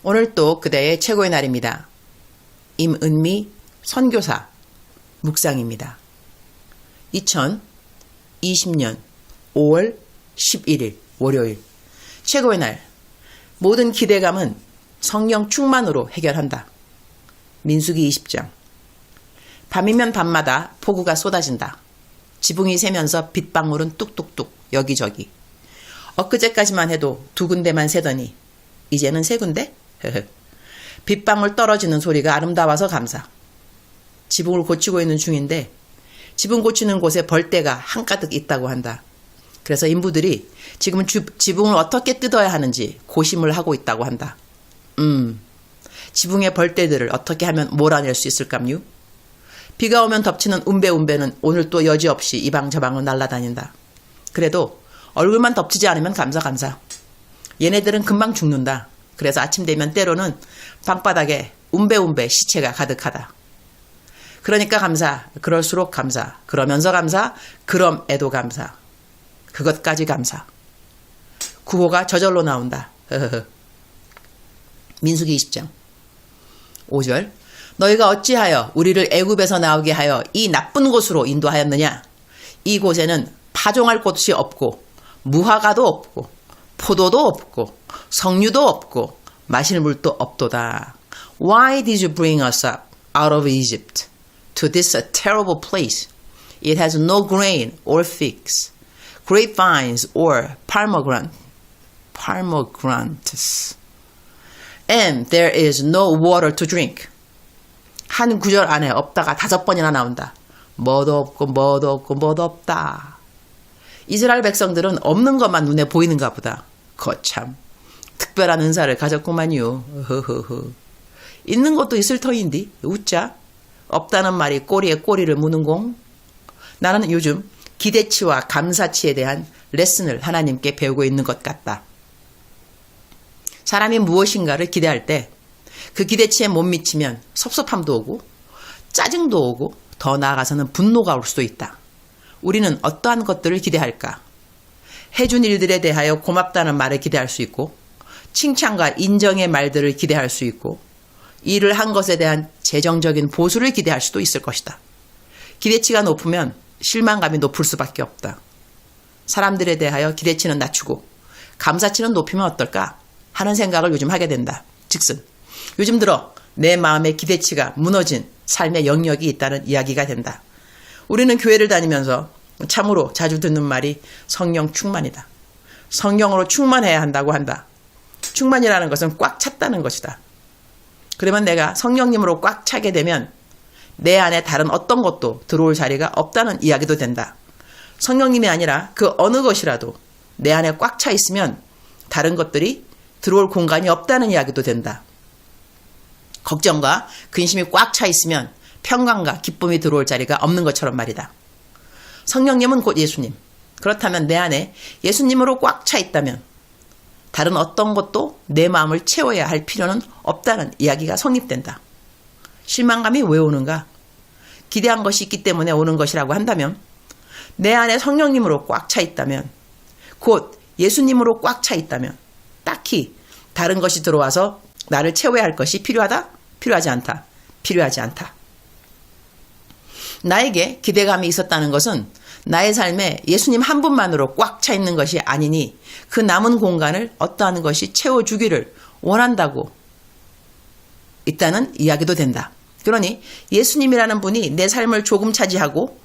오늘 또 그대의 최고의 날입니다. 임은미 선교사 묵상입니다. 2020년 5월 11일 월요일 최고의 날. 모든 기대감은 성령 충만으로 해결한다. 민수기 20장. 밤이면 밤마다 폭우가 쏟아진다. 지붕이 새면서 빗방울은 뚝뚝뚝 여기저기. 엊그제까지만 해도 2군데만 새더니 이제는 3군데? 빗방울 떨어지는 소리가 아름다워서 감사. 지붕을 고치고 있는 중인데 지붕 고치는 곳에 벌떼가 한가득 있다고 한다. 그래서 인부들이 지금 지붕을 어떻게 뜯어야 하는지 고심을 하고 있다고 한다. 지붕의 벌떼들을 어떻게 하면 몰아낼 수 있을까요? 비가 오면 덮치는 운배는 오늘 또 여지없이 이방저방을 날아다닌다. 그래도 얼굴만 덮치지 않으면 감사. 얘네들은 금방 죽는다. 그래서 아침 되면 때로는 방바닥에 운배 시체가 가득하다. 그러니까 감사, 그럴수록 감사, 그러면서 감사, 그럼에도 감사, 그것까지 감사. 구호가 저절로 나온다. 민수기 20장 5절. 너희가 어찌하여 우리를 애굽에서 나오게 하여 이 나쁜 곳으로 인도하였느냐? 이 곳에는 파종할 곳이 없고 무화과도 없고 포도도 없고 석류도 없고 마실 물도 없도다. Why did you bring us up out of Egypt to this terrible place? It has no grain or figs, grapevines or pomegranates, and there is no water to drink. 한 구절 안에 없다가 5번이나 나온다. 뭐도 없고 없다. 이스라엘 백성들은 없는 것만 눈에 보이는가 보다. 거참 특별한 은사를 가졌구만요. 있는 것도 있을 터인디 웃자. 없다는 말이 꼬리에 꼬리를 무는 공. 나는 요즘 기대치와 감사치에 대한 레슨을 하나님께 배우고 있는 것 같다. 사람이 무엇인가를 기대할 때 그 기대치에 못 미치면 섭섭함도 오고 짜증도 오고 더 나아가서는 분노가 올 수도 있다. 우리는 어떠한 것들을 기대할까? 해준 일들에 대하여 고맙다는 말을 기대할 수 있고 칭찬과 인정의 말들을 기대할 수 있고 일을 한 것에 대한 재정적인 보수를 기대할 수도 있을 것이다. 기대치가 높으면 실망감이 높을 수밖에 없다. 사람들에 대하여 기대치는 낮추고 감사치는 높이면 어떨까 하는 생각을 요즘 하게 된다. 즉슨 요즘 들어 내 마음의 기대치가 무너진 삶의 영역이 있다는 이야기가 된다. 우리는 교회를 다니면서 참으로 자주 듣는 말이 성령 충만이다. 성령으로 충만해야 한다고 한다. 충만이라는 것은 꽉 찼다는 것이다. 그러면 내가 성령님으로 꽉 차게 되면 내 안에 다른 어떤 것도 들어올 자리가 없다는 이야기도 된다. 성령님이 아니라 그 어느 것이라도 내 안에 꽉 차 있으면 다른 것들이 들어올 공간이 없다는 이야기도 된다. 걱정과 근심이 꽉 차 있으면 평강과 기쁨이 들어올 자리가 없는 것처럼 말이다. 성령님은 곧 예수님. 그렇다면 내 안에 예수님으로 꽉 차 있다면 다른 어떤 것도 내 마음을 채워야 할 필요는 없다는 이야기가 성립된다. 실망감이 왜 오는가? 기대한 것이 있기 때문에 오는 것이라고 한다면 내 안에 성령님으로 꽉 차 있다면 곧 예수님으로 꽉 차 있다면 딱히 다른 것이 들어와서 나를 채워야 할 것이 필요하다? 필요하지 않다. 필요하지 않다. 나에게 기대감이 있었다는 것은 나의 삶에 예수님 한 분만으로 꽉 차 있는 것이 아니니 그 남은 공간을 어떠한 것이 채워주기를 원한다고 있다는 이야기도 된다. 그러니 예수님이라는 분이 내 삶을 조금 차지하고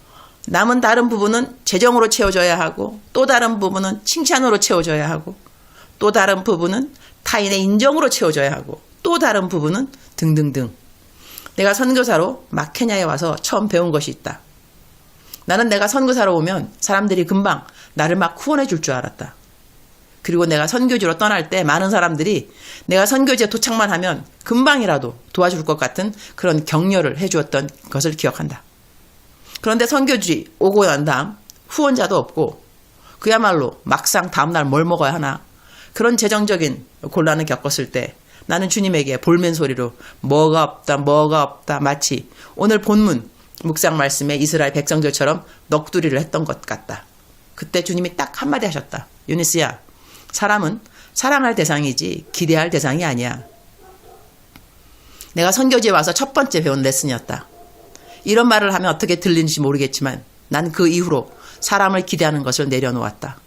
남은 다른 부분은 재정으로 채워져야 하고 또 다른 부분은 칭찬으로 채워져야 하고 또 다른 부분은 타인의 인정으로 채워져야 하고 또 다른 부분은 등등등. 내가 선교사로 막 케냐에 와서 처음 배운 것이 있다. 나는 내가 선교사로 오면 사람들이 금방 나를 막 후원해 줄 줄 알았다. 그리고 내가 선교지로 떠날 때 많은 사람들이 내가 선교지에 도착만 하면 금방이라도 도와줄 것 같은 그런 격려를 해주었던 것을 기억한다. 그런데 선교지 오고 난 다음 후원자도 없고 그야말로 막상 다음날 뭘 먹어야 하나 그런 재정적인 곤란을 겪었을 때 나는 주님에게 볼멘 소리로 뭐가 없다 마치 오늘 본문 묵상 말씀에 이스라엘 백성들처럼 넋두리를 했던 것 같다. 그때 주님이 딱 한마디 하셨다. 유니스야, 사람은 사랑할 대상이지 기대할 대상이 아니야. 내가 선교지에 와서 첫 번째 배운 레슨이었다. 이런 말을 하면 어떻게 들리는지 모르겠지만 난 그 이후로 사람을 기대하는 것을 내려놓았다.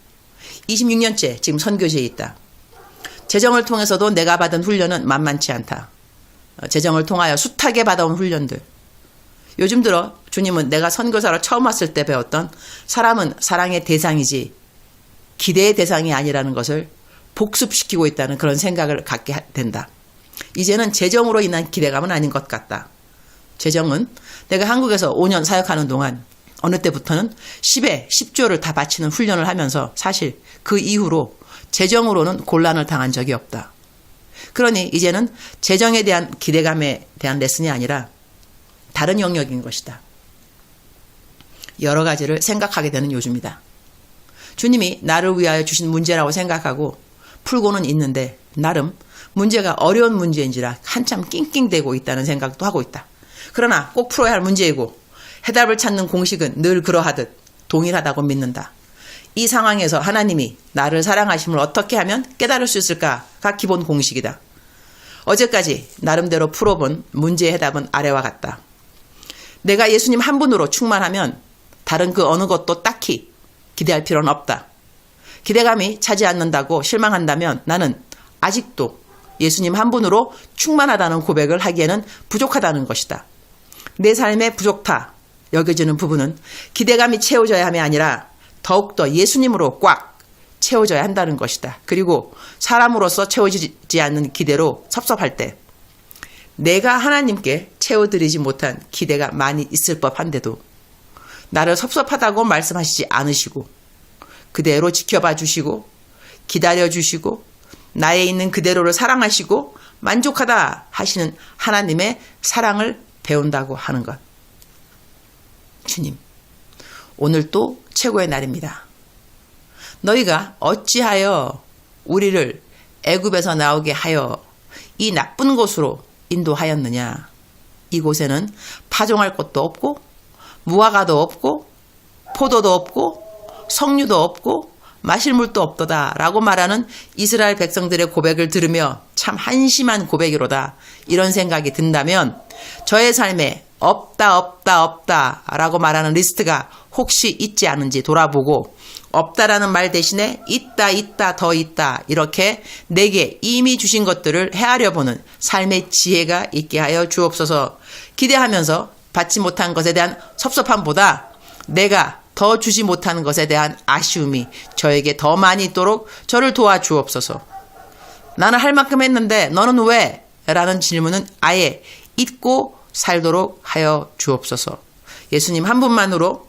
26년째 지금 선교지에 있다. 재정을 통해서도 내가 받은 훈련은 만만치 않다. 재정을 통하여 숱하게 받아온 훈련들. 요즘 들어 주님은 내가 선교사로 처음 왔을 때 배웠던 사람은 사랑의 대상이지 기대의 대상이 아니라는 것을 복습시키고 있다는 그런 생각을 갖게 된다. 이제는 재정으로 인한 기대감은 아닌 것 같다. 재정은 내가 한국에서 5년 사역하는 동안 어느 때부터는 10에 10조를 다 바치는 훈련을 하면서 사실 그 이후로 재정으로는 곤란을 당한 적이 없다. 그러니 이제는 재정에 대한 기대감에 대한 레슨이 아니라 다른 영역인 것이다. 여러 가지를 생각하게 되는 요즘이다. 주님이 나를 위하여 주신 문제라고 생각하고 풀고는 있는데 나름 문제가 어려운 문제인지라 한참 낑낑대고 있다는 생각도 하고 있다. 그러나 꼭 풀어야 할 문제이고 해답을 찾는 공식은 늘 그러하듯 동일하다고 믿는다. 이 상황에서 하나님이 나를 사랑하심을 어떻게 하면 깨달을 수 있을까가 기본 공식이다. 어제까지 나름대로 풀어본 문제의 해답은 아래와 같다. 내가 예수님 한 분으로 충만하면 다른 그 어느 것도 딱히 기대할 필요는 없다. 기대감이 차지 않는다고 실망한다면 나는 아직도 예수님 한 분으로 충만하다는 고백을 하기에는 부족하다는 것이다. 내 삶의 부족타 여겨지는 부분은 기대감이 채워져야 함이 아니라 더욱더 예수님으로 꽉 채워져야 한다는 것이다. 그리고 사람으로서 채워지지 않는 기대로 섭섭할 때 내가 하나님께 채워드리지 못한 기대가 많이 있을 법한데도 나를 섭섭하다고 말씀하시지 않으시고 그대로 지켜봐 주시고 기다려 주시고 나에 있는 그대로를 사랑하시고 만족하다 하시는 하나님의 사랑을 배운다고 하는 것. 주님, 오늘 또 최고의 날입니다. 너희가 어찌하여 우리를 애굽에서 나오게 하여 이 나쁜 곳으로 인도하였느냐. 이곳에는 파종할 곳도 없고 무화과도 없고 포도도 없고 석류도 없고 마실 물도 없도다 라고 말하는 이스라엘 백성들의 고백을 들으며 참 한심한 고백이로다 이런 생각이 든다면 저의 삶에 없다 라고 말하는 리스트가 혹시 있지 않은지 돌아보고 없다라는 말 대신에 있다 더 있다 이렇게 내게 이미 주신 것들을 헤아려 보는 삶의 지혜가 있게 하여 주옵소서. 기대하면서 받지 못한 것에 대한 섭섭함보다 내가 더 주지 못하는 것에 대한 아쉬움이 저에게 더 많이 있도록 저를 도와주옵소서. 나는 할 만큼 했는데 너는 왜? 라는 질문은 아예 잊고 살도록 하여 주옵소서. 예수님 한 분만으로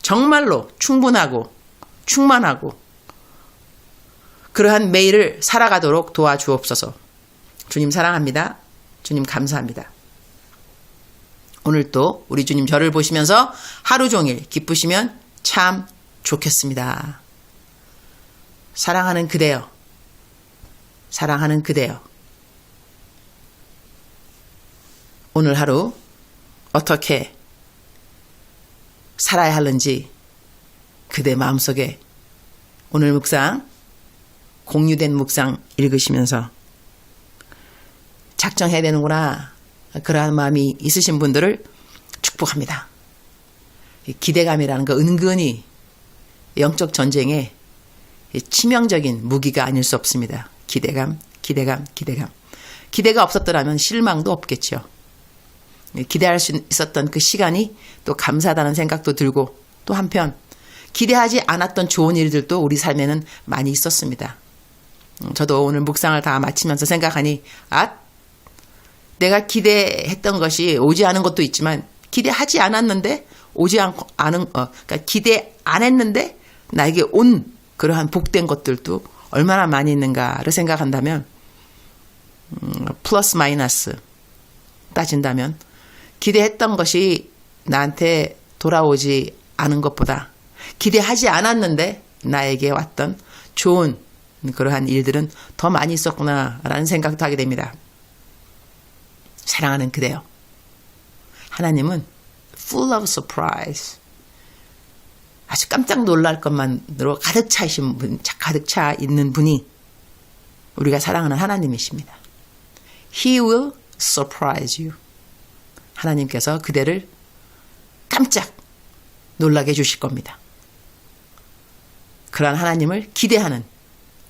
정말로 충분하고 충만하고 그러한 매일을 살아가도록 도와주옵소서. 주님 사랑합니다. 주님 감사합니다. 오늘 또 우리 주님 저를 보시면서 하루 종일 기쁘시면 참 좋겠습니다. 사랑하는 그대여, 사랑하는 그대여. 오늘 하루 어떻게 살아야 하는지 그대 마음속에 오늘 묵상, 공유된 묵상 읽으시면서 작정해야 되는구나 그러한 마음이 있으신 분들을 축복합니다. 기대감이라는 거 은근히 영적 전쟁에 치명적인 무기가 아닐 수 없습니다. 기대감. 기대가 없었더라면 실망도 없겠죠. 기대할 수 있었던 그 시간이 또 감사하다는 생각도 들고 또 한편 기대하지 않았던 좋은 일들도 우리 삶에는 많이 있었습니다. 저도 오늘 묵상을 다 마치면서 생각하니 내가 기대했던 것이 오지 않은 것도 있지만 기대하지 않았는데 그러니까 기대 안 했는데 나에게 온 그러한 복된 것들도 얼마나 많이 있는가를 생각한다면 플러스 마이너스 따진다면 기대했던 것이 나한테 돌아오지 않은 것보다 기대하지 않았는데 나에게 왔던 좋은 그러한 일들은 더 많이 있었구나라는 생각도 하게 됩니다. 사랑하는 그대여. 하나님은 full of surprise. 아주 깜짝 놀랄 것만으로 가득 차 있는 분이 우리가 사랑하는 하나님이십니다. He will surprise you. 하나님께서 그대를 깜짝 놀라게 해주실 겁니다. 그런 하나님을 기대하는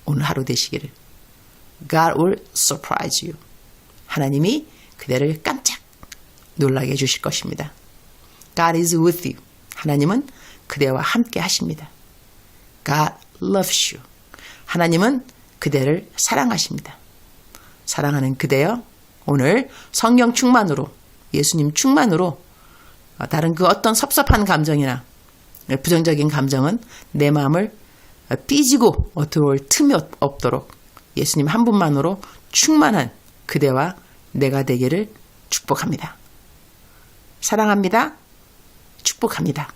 오늘 하루 되시기를. God will surprise you. 하나님이 그대를 깜짝 놀라게 해주실 것입니다. God is with you. 하나님은 그대와 함께 하십니다. God loves you. 하나님은 그대를 사랑하십니다. 사랑하는 그대여, 오늘 성령 충만으로, 예수님 충만으로 다른 그 어떤 섭섭한 감정이나 부정적인 감정은 내 마음을 삐지고 들어올 틈이 없도록 예수님 한 분만으로 충만한 그대와 내가 되기를 축복합니다. 사랑합니다. 축복합니다.